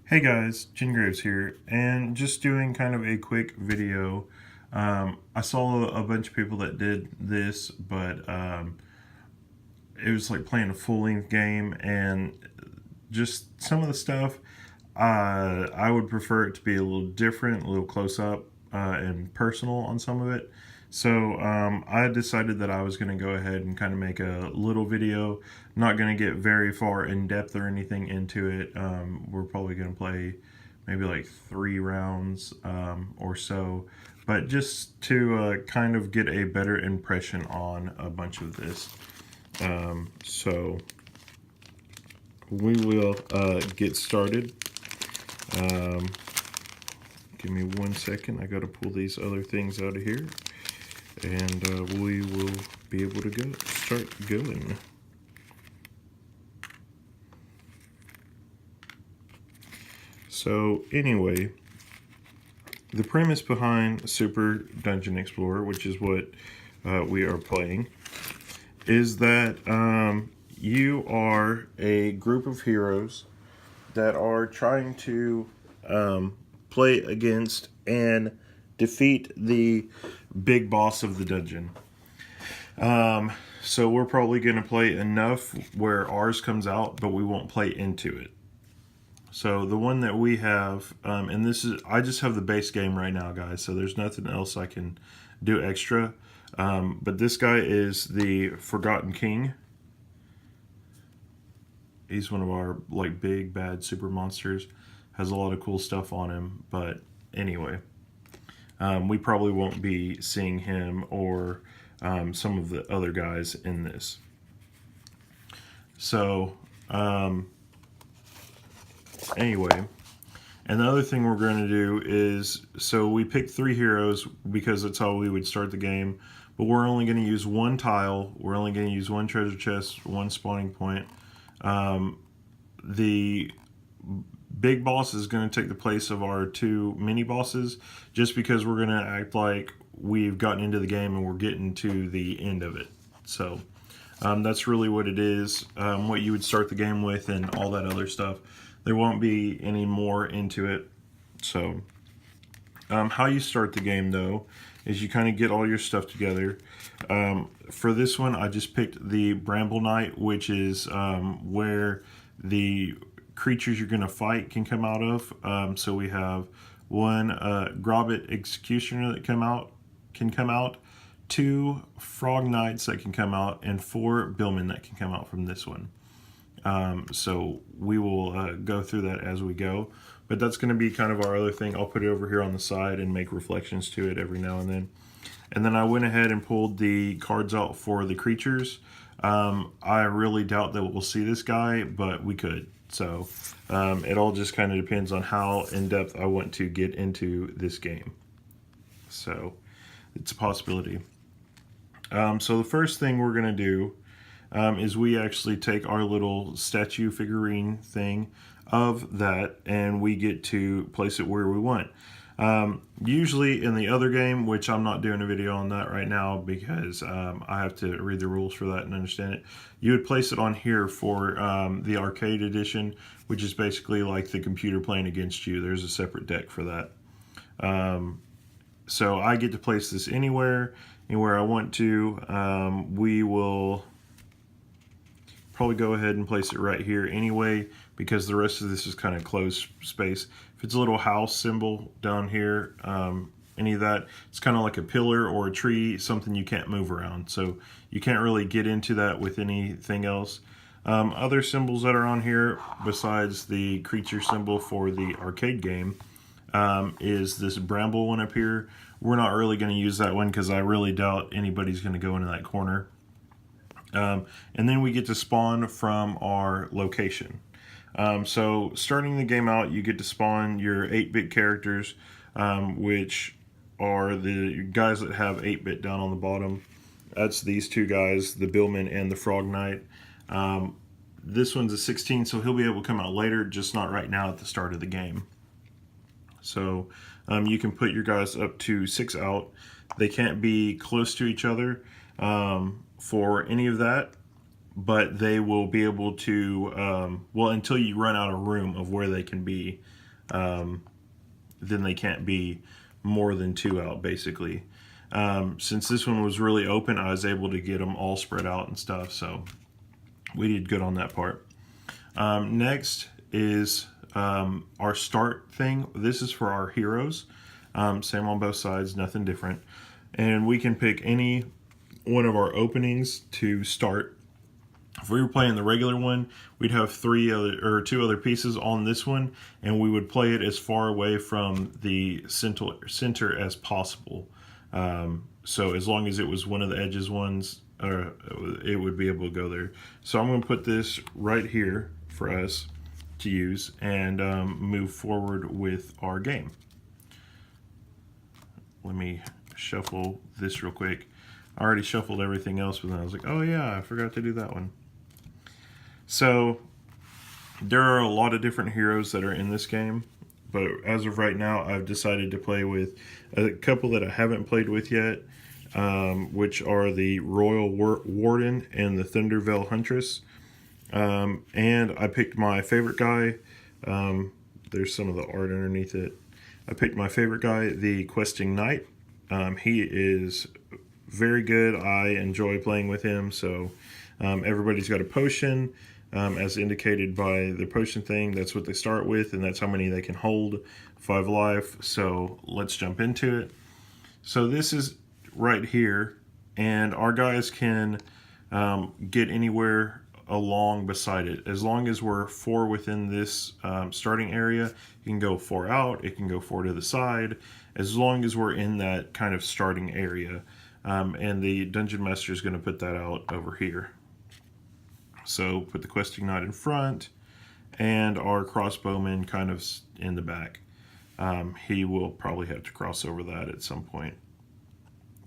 Hey guys, Jen Graves here, and just doing kind of a quick video. I saw a bunch of people that did this, but it was like playing a full-length game, and just some of the stuff, I would prefer it to be a little different, a little close-up and personal on some of it. So I decided that I was going to go ahead and kind of make a little video. Not going to get very far in depth or anything into it. We're probably going to play maybe like 3 rounds or so, but just to kind of get a better impression on a bunch of this. So we will get started. Um, Give me 1 second. I got to pull these other things out of here, and we will be able to start going. So anyway, the premise behind Super Dungeon Explorer, which is what we are playing, is that you are a group of heroes that are trying to play against and defeat the big boss of the dungeon. So we're probably going to play enough where ours comes out, but we won't play into it. So the one that we have, and I just have the base game right now, guys, so there's nothing else I can do extra. But this guy is the Forgotten King. He's one of our like big bad super monsters. Has a lot of cool stuff on him, but anyway, we probably won't be seeing him or some of the other guys in this. So anyway, and the other thing we're going to do is, so we picked 3 heroes because that's how we would start the game, but we're only going to use 1 tile, we're only going to use 1 treasure chest, 1 spawning point. The big boss is going to take the place of our 2 mini bosses, just because we're going to act like we've gotten into the game and we're getting to the end of it. So that's really what it is, what you would start the game with and all that other stuff. There won't be any more into it. So how you start the game, though, is you kind of get all your stuff together. For this one, I just picked the Bramble Knight, which is where the creatures you're going to fight can come out of. So we have 1 Grobbit Executioner that can come out, 2 Frog Knights that can come out, and 4 Billmen that can come out from this one. So we will go through that as we go, but that's going to be kind of our other thing. I'll put it over here on the side and make reflections to it every now and then. And then I went ahead and pulled the cards out for the creatures. I really doubt that we'll see this guy, but we could. So it all just kind of depends on how in depth I want to get into this game. So it's a possibility. So the first thing we're going to do is we actually take our little statue figurine thing of that, and we get to place it where we want. Usually in the other game, which I'm not doing a video on that right now because I have to read the rules for that and understand it, you would place it on here for the arcade edition, which is basically like the computer playing against you. There's a separate deck for that. So I get to place this anywhere I want to. We will probably go ahead and place it right here anyway, because the rest of this is kind of closed space. If it's a little house symbol down here, any of that, it's kind of like a pillar or a tree, something you can't move around. So you can't really get into that with anything else. Other symbols that are on here, besides the creature symbol for the arcade game, is this bramble one up here. We're not really going to use that one because I really doubt anybody's going to go into that corner. And then we get to spawn from our location. So starting the game out, you get to spawn your 8-bit characters, which are the guys that have 8-bit down on the bottom. That's these 2 guys, the Billman and the Frog Knight. This one's a 16, so he'll be able to come out later, just not right now at the start of the game. So you can put your guys up to 6 out. They can't be close to each other for any of that, but they will be able to, well, until you run out of room of where they can be, then they can't be more than 2 out, basically. Since this one was really open, I was able to get them all spread out and stuff, so we did good on that part. Next is our start thing. This is for our heroes. Same on both sides, nothing different. And we can pick any one of our openings to start. If we were playing the regular one, we'd have 2 other pieces on this one, and we would play it as far away from the center as possible. So as long as it was one of the edges ones, it would be able to go there. So I'm going to put this right here for us to use and move forward with our game. Let me shuffle this real quick. I already shuffled everything else, but then I was like, oh yeah, I forgot to do that one. So there are a lot of different heroes that are in this game, but as of right now, I've decided to play with a couple that I haven't played with yet, which are the Royal Warden and the Thundervale Huntress. And I picked my favorite guy. There's some of the art underneath it. I picked my favorite guy, the Questing Knight. He is very good. I enjoy playing with him. So everybody's got a potion, as indicated by the potion thing. That's what they start with, and that's how many they can hold. 5 life. So let's jump into it. So this is right here, and our guys can get anywhere along beside it. As long as we're 4 within this starting area, you can go 4 out, it can go 4 to the side, as long as we're in that kind of starting area. And the Dungeon Master is going to put that out over here. So put the Questing Knight in front, and our crossbowman kind of in the back. He will probably have to cross over that at some point.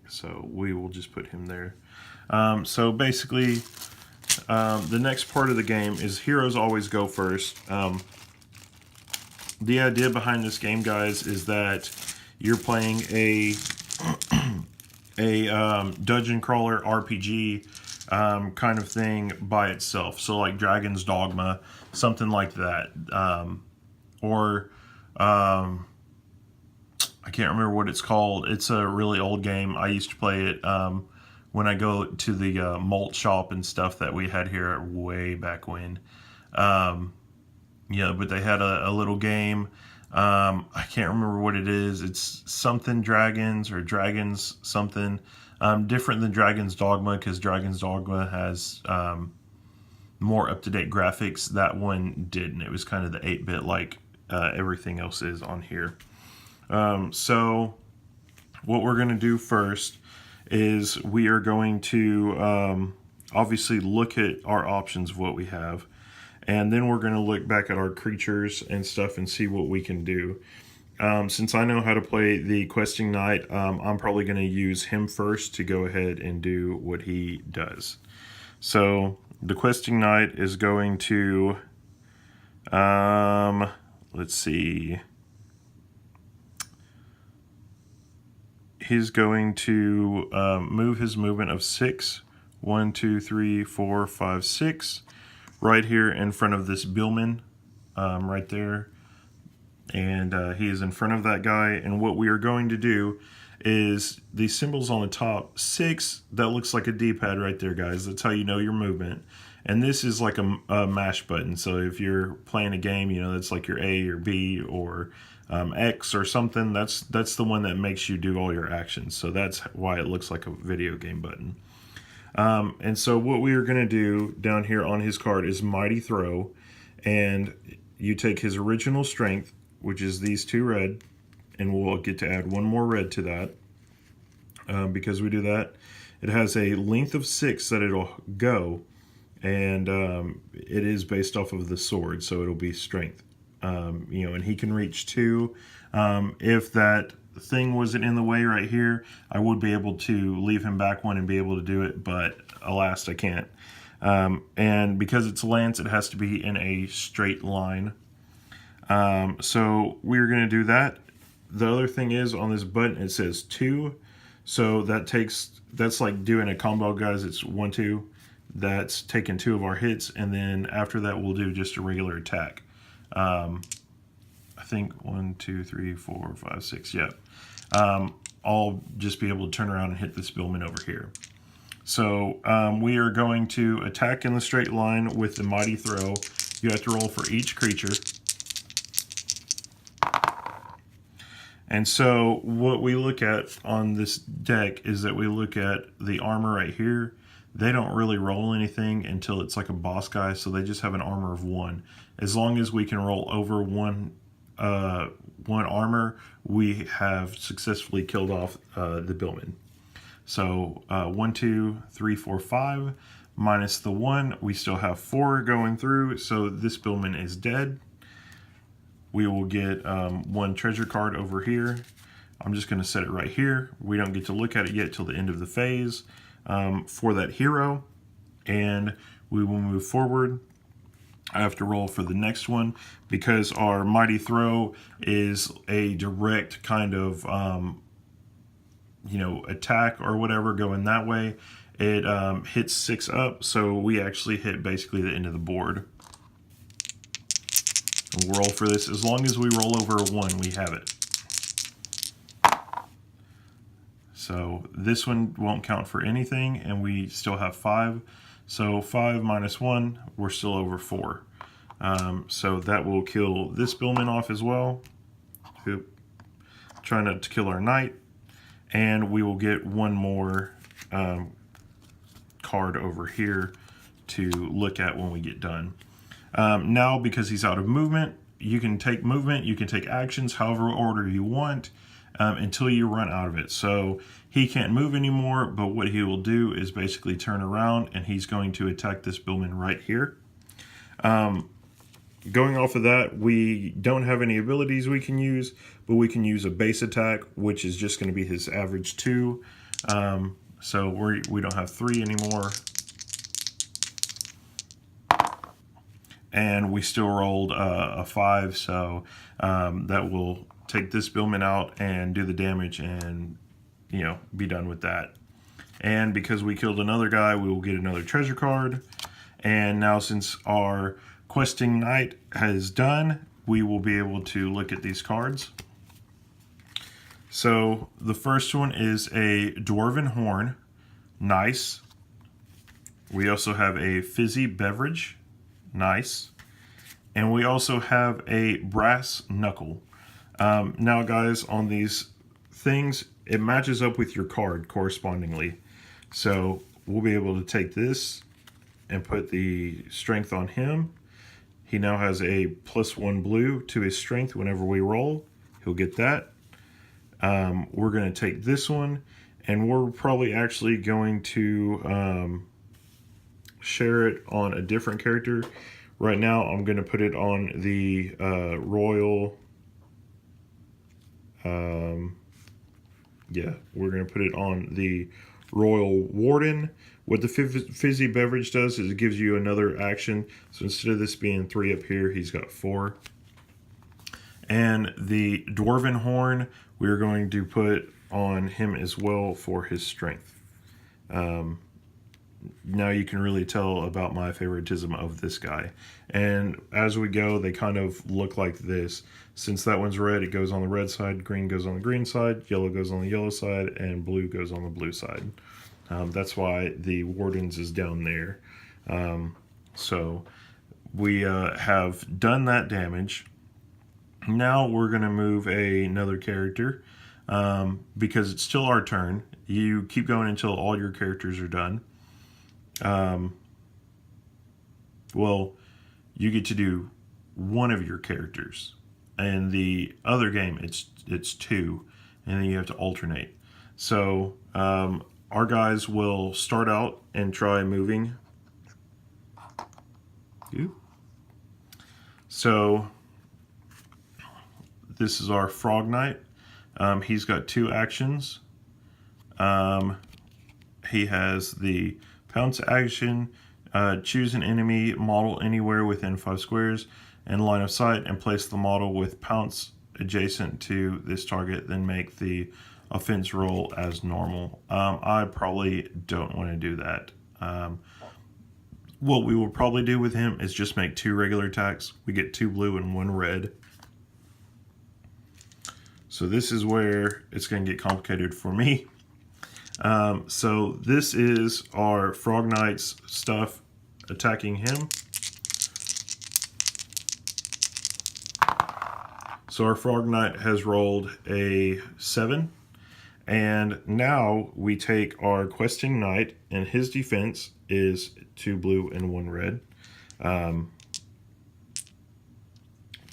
So we will just put him there. So basically, the next part of the game is heroes always go first. The idea behind this game, guys, is that you're playing a dungeon crawler RPG kind of thing by itself. So like Dragon's Dogma, something like that. I can't remember what it's called. It's a really old game. I used to play it when I go to the malt shop and stuff that we had here way back when. Yeah, but they had a little game. I can't remember what it is. It's something Dragons or Dragons something. Different than Dragon's Dogma, because Dragon's Dogma has more up-to-date graphics. That one didn't. It was kind of the 8-bit like everything else is on here. So what we're going to do first is we are going to obviously look at our options of what we have, and then we're going to look back at our creatures and stuff and see what we can do. Since I know how to play the Questing Knight, I'm probably going to use him first to go ahead and do what he does. So the Questing Knight is going to, let's see, he's going to move his movement of 6, 1, 2, 3, 4, 5, 6, right here in front of this Billman, right there. And he is in front of that guy, and what we are going to do is these symbols on the top, 6, that looks like a D-pad right there, guys. That's how you know your movement. And this is like a mash button, so if you're playing a game, you know, that's like your A or B or X or something. That's the one that makes you do all your actions, so that's why it looks like a video game button. And so what we are going to do down here on his card is Mighty Throw, and you take his original strength, which is these 2 red, and we'll get to add 1 more red to that because we do that. It has a length of 6 that it'll go, and it is based off of the sword, so it'll be strength. You know, and he can reach 2. If that thing wasn't in the way right here, I would be able to leave him back 1 and be able to do it, but alas, I can't. And because it's lance, it has to be in a straight line. So we're going to do that. The other thing is on this button, it says 2. So that's like doing a combo, guys. It's 1, 2, That's taken 2 of our hits, and then after that we'll do just a regular attack. I think 1, 2, 3, 4, 5, 6. Yeah. I'll just be able to turn around and hit this Billman over here. So we are going to attack in the straight line with the Mighty Throw. You have to roll for each creature. And so what we look at on this deck is that we look at the armor right here. They don't really roll anything until it's like a boss guy, so they just have an armor of 1. As long as we can roll over one armor, we have successfully killed off the Billman. So 1, 2, 3, 4, 5 minus the 1, we still have 4 going through. So this Billman is dead. We will get 1 treasure card over here. I'm just going to set it right here. We don't get to look at it yet till the end of the phase for that hero, and we will move forward. I have to roll for the next one because our Mighty Throw is a direct kind of attack or whatever going that way. It hits 6 up, so we actually hit basically the end of the board. We'll roll for this. As long as we roll over a 1, we have it. So this one won't count for anything, and we still have 5. So 5 minus 1, we're still over 4. So that will kill this Billman off as well. Oop. Try not to kill our knight. And we will get 1 more card over here to look at when we get done. Now, because he's out of movement, you can take movement, you can take actions, however order you want, until you run out of it. So he can't move anymore, but what he will do is basically turn around and he's going to attack this Billman right here. Going off of that, we don't have any abilities we can use, but we can use a base attack, which is just going to be his average 2. So we don't have 3 anymore. And we still rolled a 5, so that will take this Billman out and do the damage and, be done with that. And because we killed another guy, we will get another treasure card. And now since our questing knight has done, we will be able to look at these cards. So the first one is a Dwarven Horn. Nice. We also have a Fizzy Beverage. Nice. And we also have a Brass Knuckle. Now guys, on these things, it matches up with your card correspondingly. So we'll be able to take this and put the strength on him. He now has a +1 blue to his strength whenever we roll. He'll get that. We're going to take this one, and we're probably actually going to share it on a different character. Right now, I'm going to put it on the Royal... we're going to put it on the Royal Warden. What the Fizzy Beverage does is it gives you another action. So instead of this being 3 up here, he's got 4. And the Dwarven Horn, we're going to put on him as well for his strength. Now you can really tell about my favoritism of this guy. And as we go, they kind of look like this. Since that one's red, it goes on the red side, green goes on the green side, yellow goes on the yellow side, and blue goes on the blue side. That's why the Wardens is down there. So we have done that damage. Now we're going to move another character because it's still our turn. You keep going until all your characters are done. Well, you get to do one of your characters. And the other game, it's 2, and then you have to alternate. So our guys will start out and try moving. So this is our Frog Knight. He's got 2 actions. He has the Pounce action, choose an enemy model anywhere within 5 squares and line of sight and place the model with Pounce adjacent to this target, then make the offense roll as normal. I probably don't want to do that. What we will probably do with him is just make 2 regular attacks. We get 2 blue and 1 red. So this is where it's going to get complicated for me. So this is our Frog Knight's stuff attacking him. So our Frog Knight has rolled a 7. And now we take our Questing Knight, and his defense is 2 blue and 1 red.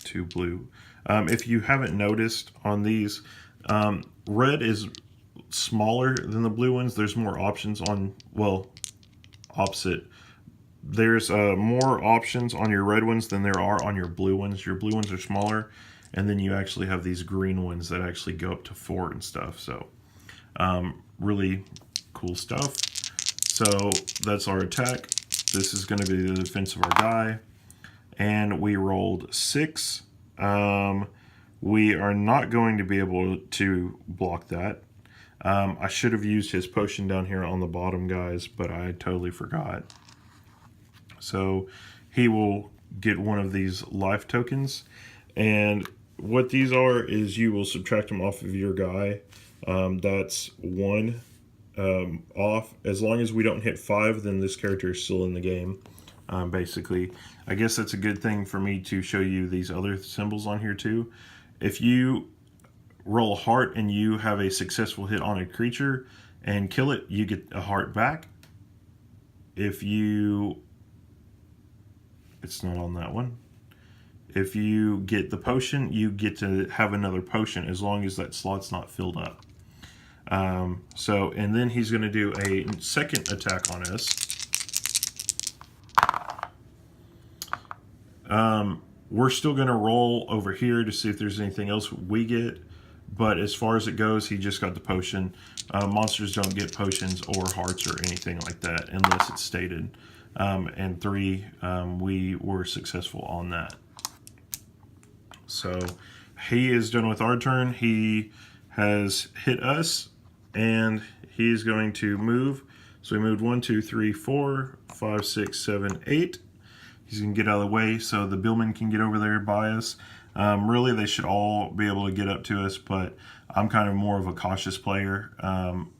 2 blue. If you haven't noticed on these, red is smaller than the blue ones. There's more options on, well, opposite. There's more options on your red ones than there are on your blue ones. Your blue ones are smaller, and then you actually have these green ones that actually go up to 4 and stuff. So really cool stuff. So that's our attack. This is going to be the defense of our guy. And we rolled 6. We are not going to be able to block that. I should have used his potion down here on the bottom, guys, but I totally forgot. So he will get one of these life tokens. And what these are is you will subtract them off of your guy. That's 1 off. As long as we don't hit 5, then this character is still in the game. Basically, I guess that's a good thing for me to show you these other symbols on here too. If you roll a heart and you have a successful hit on a creature and kill it, you get a heart back. If you, it's not on that one. If you get the potion, you get to have another potion as long as that slot's not filled up. And then he's going to do a second attack on us. We're still going to roll over here to see if there's anything else we get. But as far as it goes, he just got the potion. Monsters don't get potions or hearts or anything like that unless it's stated. And 3, we were successful on that. So he is done with our turn. He has hit us, and he's going to move. So we moved 1, 2, 3, 4, 5, 6, 7, 8. He's going to get out of the way so the Billman can get over there by us. Really, they should all be able to get up to us, but I'm kind of more of a cautious player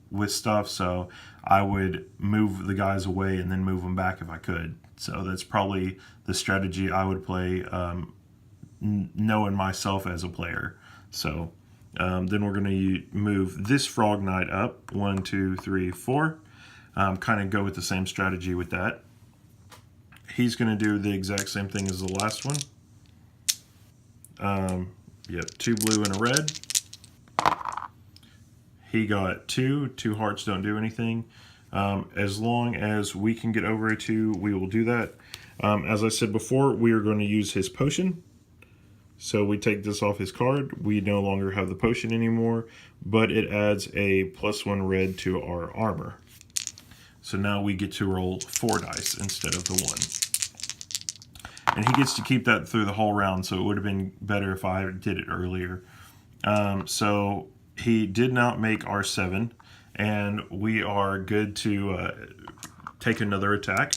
with stuff, so I would move the guys away and then move them back if I could. So that's probably the strategy I would play, knowing myself as a player. So then we're going to move this Frog Knight up, 1, 2, 3, 4. Kind of go with the same strategy with that. He's going to do the exact same thing as the last one. Yep, 2 blue and a red. He got 2. 2 hearts don't do anything. As long as we can get over a 2, we will do that. As I said before, we are going to use his potion. So we take this off his card. We no longer have the potion anymore, but it adds a +1 red to our armor. So now we get to roll 4 dice instead of the 1. And he gets to keep that through the whole round, so it would have been better if I did it earlier. So he did not make our 7, and we are good to take another attack.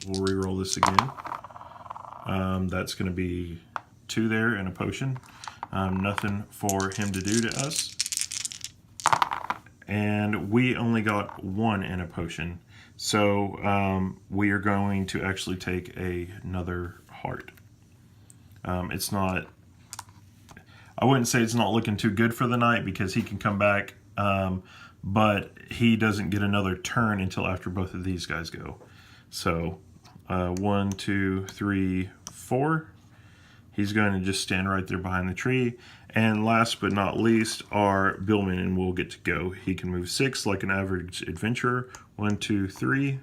We'll re-roll this again. That's going to be 2 there and a potion. Nothing for him to do to us. And we only got 1 in a potion. So we are going to actually take another heart. It's not, I wouldn't say it's not looking too good for the knight because he can come back, but he doesn't get another turn until after both of these guys go. So 1, 2, 3, 4. He's going to just stand right there behind the tree. And last but not least, our Billman will get to go. He can move 6 like an average adventurer. 1, 2, 3.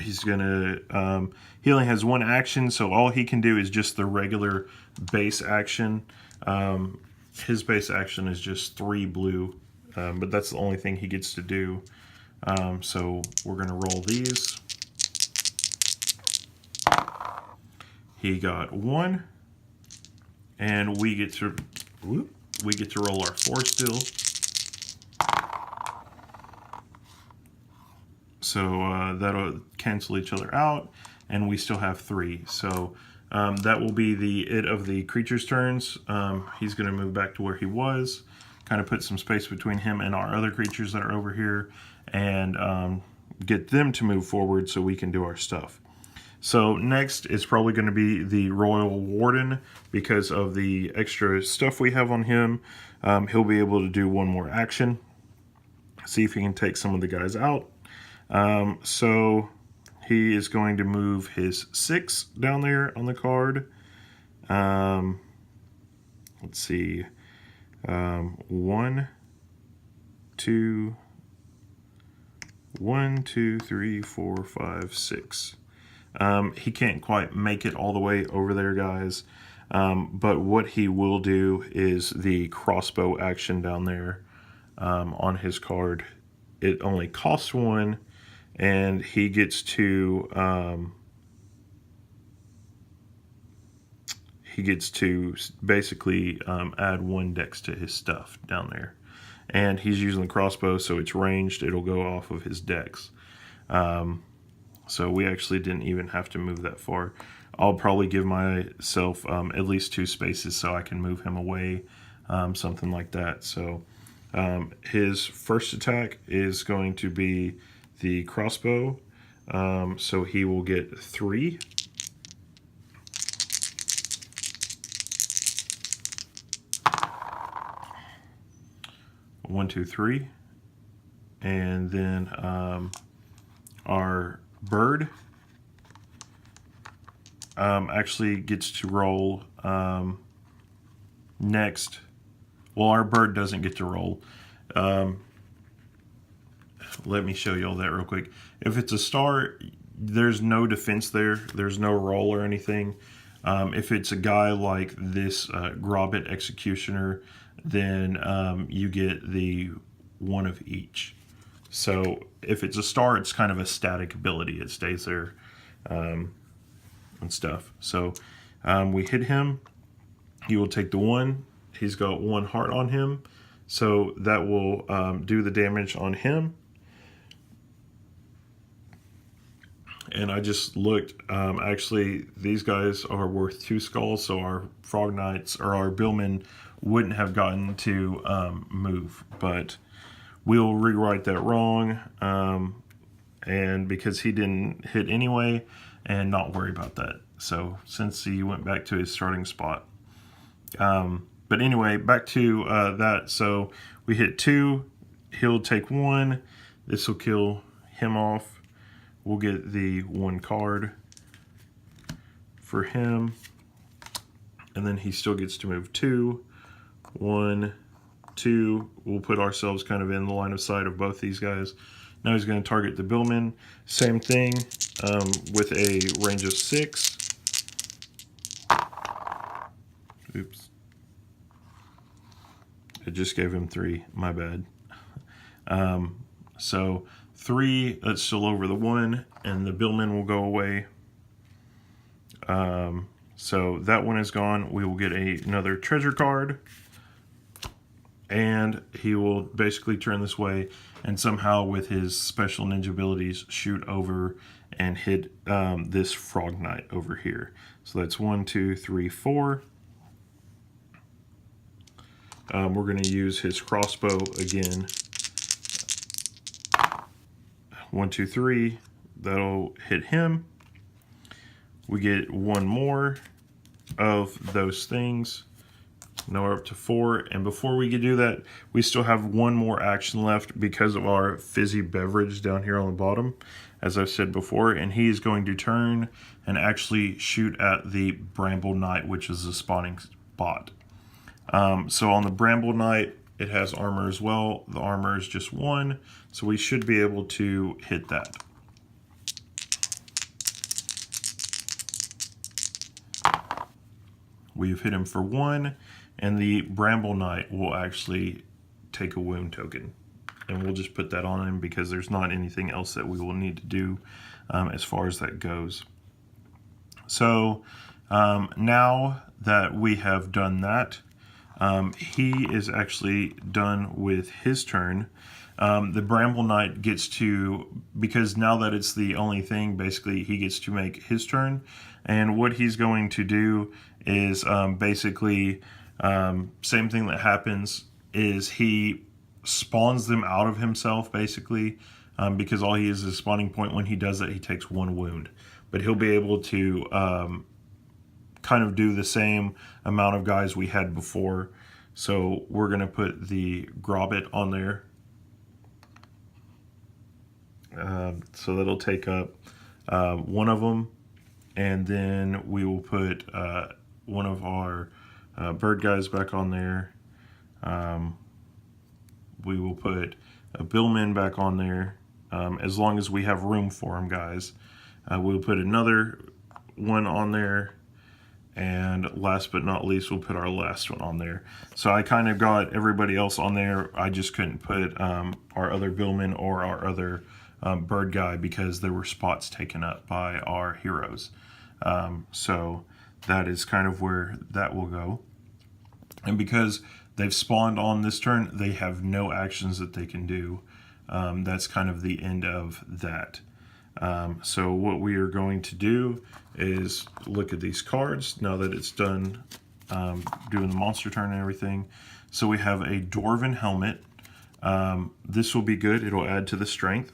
He's going to, he only has 1 action, so all he can do is just the regular base action. His base action is just 3 blue, but that's the only thing he gets to do. So we're going to roll these. He got 1, and we get to roll our 4 still. So that'll cancel each other out, and we still have 3. So that will be it of the creature's turns. He's going to move back to where he was, kind of put some space between him and our other creatures that are over here, and get them to move forward so we can do our stuff. So next is probably going to be the Royal Warden. Because of the extra stuff we have on him, he'll be able to do one more action. See if he can take some of the guys out. So he is going to move his 6 down there on the card. Let's see. 1, 2, 3, 4, 5, 6. He can't quite make it all the way over there, guys. But what he will do is the crossbow action down there on his card. It only costs 1, and he gets to basically add 1 dex to his stuff down there. And he's using the crossbow, so it's ranged. It'll go off of his dex. So we actually didn't even have to move that far. I'll probably give myself at least 2 spaces so I can move him away, something like that. So his first attack is going to be the crossbow. So he will get 3. One, 2, 3. And then our bird actually gets to roll next. Well, our bird doesn't get to roll. Let me show you all that real quick. If it's a star, there's no defense there. There's no roll or anything. If it's a guy like this Grobbit Executioner, then you get the 1 of each. So if it's a star, it's kind of a static ability. It stays there and stuff. So we hit him. He will take the 1. He's got 1 heart on him. So that will do the damage on him. And I just looked. Actually, these guys are worth 2 skulls. So our Frog Knights or our Billmen wouldn't have gotten to move. But we'll rewrite that wrong, and because he didn't hit anyway, and not worry about that. So since he went back to his starting spot. But anyway, back to that. So we hit 2, he'll take 1. This will kill him off. We'll get the 1 card for him, and then he still gets to move 2. 1, 2. We'll put ourselves kind of in the line of sight of both these guys. Now he's going to target the Billman. Same thing with a range of 6. Oops. It just gave him 3. My bad. So 3, that's still over the 1, and the Billman will go away. So that one is gone. We will get another treasure card. And he will basically turn this way and somehow with his special ninja abilities shoot over and hit this Frog Knight over here. So that's 1, 2, 3, 4. We're going to use his crossbow again. 1, 2, 3. That'll hit him. We get 1 more of those things. Now we're up to 4, and before we can do that, we still have 1 more action left because of our fizzy beverage down here on the bottom, as I've said before, and he is going to turn and actually shoot at the Bramble Knight, which is the spawning spot. So on the Bramble Knight, it has armor as well. The armor is just 1, so we should be able to hit that. We've hit him for 1. And the Bramble Knight will actually take a wound token. And we'll just put that on him because there's not anything else that we will need to do as far as that goes. So now that we have done that, he is actually done with his turn. The Bramble Knight gets to, because now that it's the only thing, basically he gets to make his turn. And what he's going to do is basically, same thing that happens is he spawns them out of himself, basically, because all he is a spawning point. When he does that, he takes 1 wound. But he'll be able to kind of do the same amount of guys we had before. So we're going to put the Grobbit on there. So that'll take up 1 of them. And then we will put one of our bird guys back on there. We will put a Billman back on there, as long as we have room for them, guys. We'll put another one on there. And last but not least, we'll put our last one on there. So I kind of got everybody else on there. I just couldn't put our other Billman or our other bird guy because there were spots taken up by our heroes. So that is kind of where that will go. And because they've spawned on this turn, they have no actions that they can do. That's kind of the end of that. So what we are going to do is look at these cards now that it's done doing the monster turn and everything. So we have a Dwarven Helmet. This will be good. It'll add to the strength.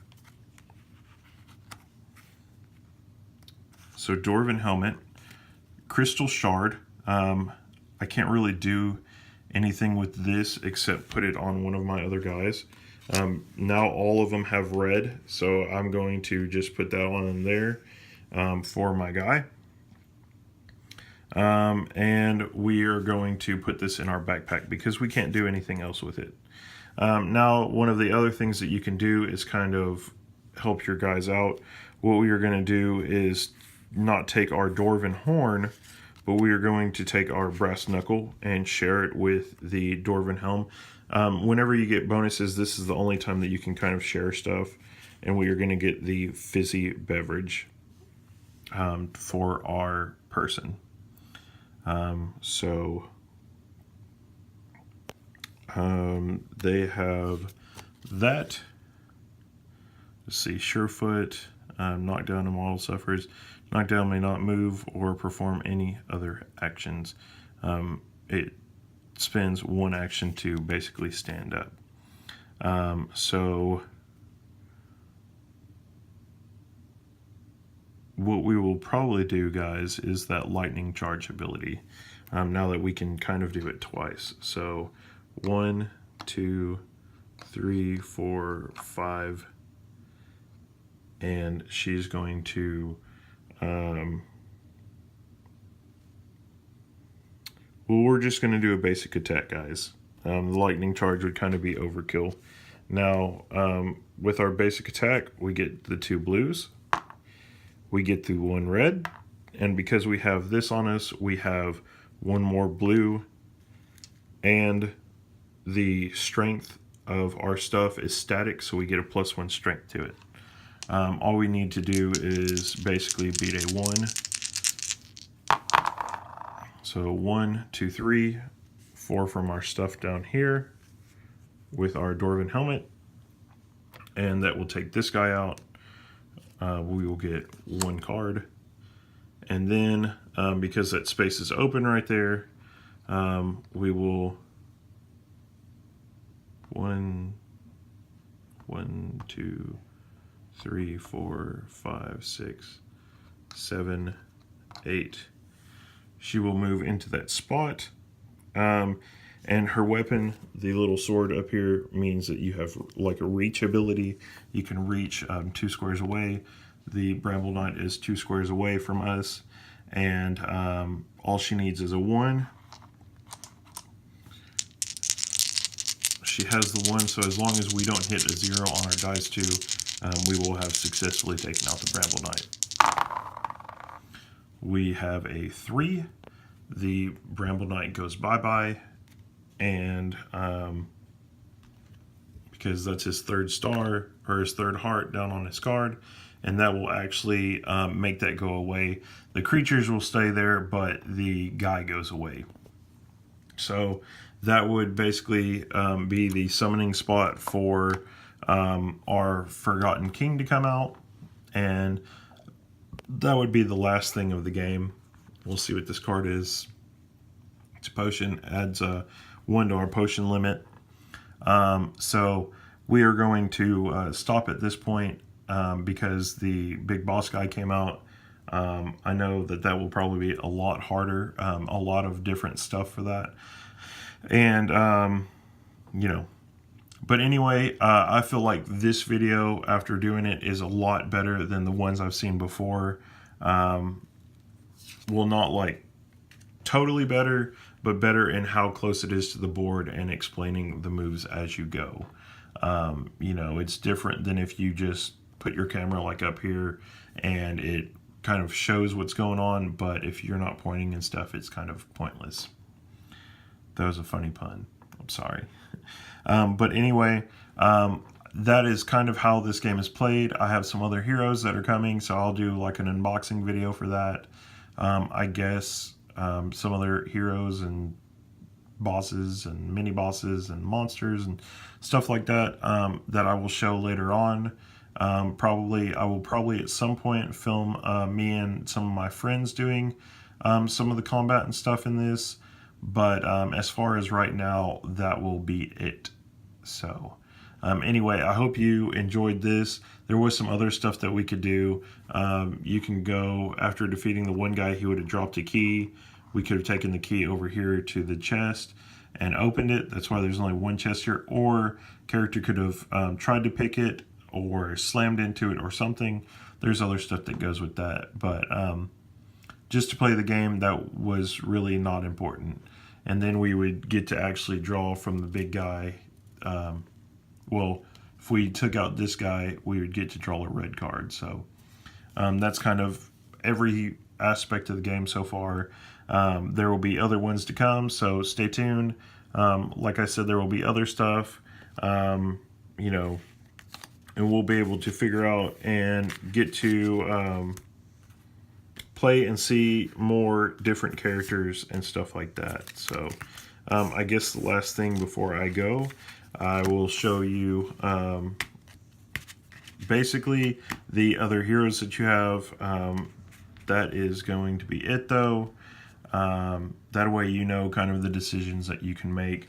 So Dwarven Helmet. Crystal Shard. I can't really do anything with this except put it on one of my other guys. Now all of them have red, so I'm going to just put that on there for my guy. And we are going to put this in our backpack because we can't do anything else with it. Now, one of the other things that you can do is kind of help your guys out. What we are going to do is not take our Dwarven Horn, but we are going to take our Brass Knuckle and share it with the Dwarven Helm. Whenever you get bonuses, this is the only time that you can kind of share stuff. And we are going to get the fizzy beverage for our person. They have that. Let's see, Surefoot, knockdown and model suffers. Knockdown may not move or perform any other actions. It spends 1 action to basically stand up. So what we will probably do, guys, is that lightning charge ability. Now that we can kind of do it twice. So 1, 2, 3, 4, 5, and she's going to well, we're just going to do a basic attack, guys. The lightning charge would kind of be overkill. Now, with our basic attack, we get the 2 blues. We get the 1 red. And because we have this on us, we have 1 more blue. And the strength of our stuff is static, so we get a +1 strength to it. All we need to do is basically beat a 1. So 1, 2, 3, 4 from our stuff down here with our Dwarven Helmet. And that will take this guy out. We will get 1 card. And then, because that space is open right there, we will 1, 2, 3, 4, 5, 6, 7, 8. She will move into that spot. And her weapon, the little sword up here, means that you have like a reach ability. You can reach 2 squares away. The Bramble Knight is 2 squares away from us. And all she needs is a 1. She has the 1, so as long as we don't hit a 0 on our dice 2, we will have successfully taken out the Bramble Knight. We have a 3. The Bramble Knight goes bye-bye. And because that's his 3rd star, or his 3rd heart down on his card. And that will actually make that go away. The creatures will stay there, but the guy goes away. So that would basically be the summoning spot for our Forgotten King to come out, and that would be the last thing of the game. We'll see what this card is. It's a potion, adds 1 to our potion limit. So we are going to stop at this point because the big boss guy came out. I know that will probably be a lot harder, a lot of different stuff for that. And, you know, but anyway, I feel like this video, after doing it, is a lot better than the ones I've seen before. Well, not like totally better, but better in how close it is to the board and explaining the moves as you go. You know, it's different than if you just put your camera like up here and it kind of shows what's going on, but if you're not pointing and stuff, it's kind of pointless. That was a funny pun. I'm sorry. But anyway, that is kind of how this game is played. I have some other heroes that are coming, so I'll do like an unboxing video for that. I guess some other heroes and bosses and mini bosses and monsters and stuff like that that I will show later on. I will probably at some point film me and some of my friends doing some of the combat and stuff in this, but as far as right now, that will be it. So anyway, I hope you enjoyed this. There was some other stuff that we could do. You can go, after defeating the one guy, he would have dropped a key. We could have taken the key over here to the chest and opened it. That's why there's only one chest here. Or character could have tried to pick it or slammed into it or something. There's other stuff that goes with that. But just to play the game, that was really not important. And then we would get to actually draw from the big guy. Well, if we took out this guy, we would get to draw a red card. So that's kind of every aspect of the game so far. There will be other ones to come, so stay tuned. Like I said, there will be other stuff, you know, and we'll be able to figure out and get to play and see more different characters and stuff like that. So I guess the last thing before I go, I will show you basically the other heroes that you have. That is going to be it, though. That way you know kind of the decisions that you can make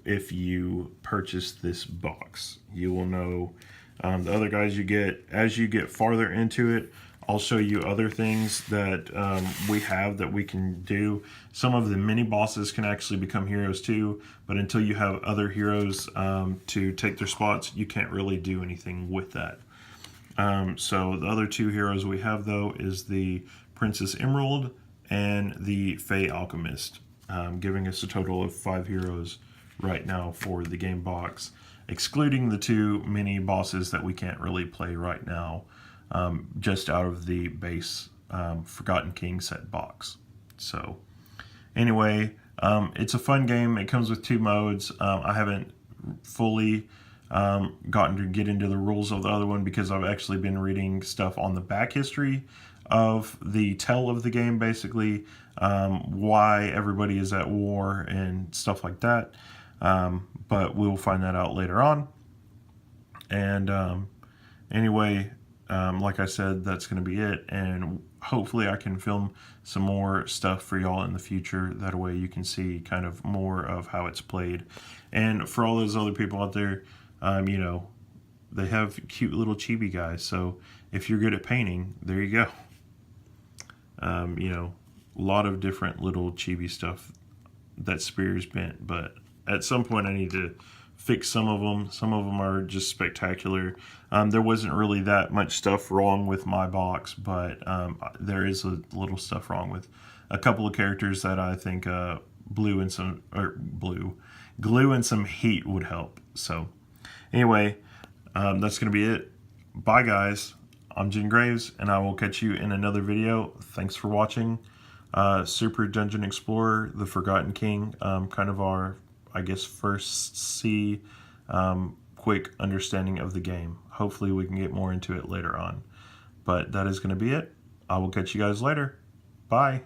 if you purchase this box. You will know the other guys you get. As you get farther into it, I'll show you other things that we have that we can do. Some of the mini bosses can actually become heroes too, but until you have other heroes to take their spots, you can't really do anything with that. So the other two heroes we have, though, is the Princess Emerald and the Fey Alchemist, giving us a total of 5 heroes right now for the game box, excluding the 2 mini bosses that we can't really play right now, just out of the base Forgotten King set box. So anyway, it's a fun game. It comes with 2 modes. I haven't fully gotten to get into the rules of the other one because I've actually been reading stuff on the back history of the tell of the game, basically why everybody is at war and stuff like that, but we'll find that out later on. And anyway, like I said, that's going to be it, and hopefully I can film some more stuff for y'all in the future. That way you can see kind of more of how it's played. And for all those other people out there, you know, they have cute little chibi guys, so if you're good at painting, there you go. You know, a lot of different little chibi stuff that Spears bent, but at some point I need to fix some of them. Some of them are just spectacular. There wasn't really that much stuff wrong with my box, but there is a little stuff wrong with a couple of characters that I think glue and some heat would help. So anyway, that's going to be it. Bye, guys. I'm Jen Graves, and I will catch you in another video. Thanks for watching. Super Dungeon Explorer, The Forgotten King, kind of our, I guess, first quick understanding of the game. Hopefully we can get more into it later on. But that is going to be it. I will catch you guys later. Bye.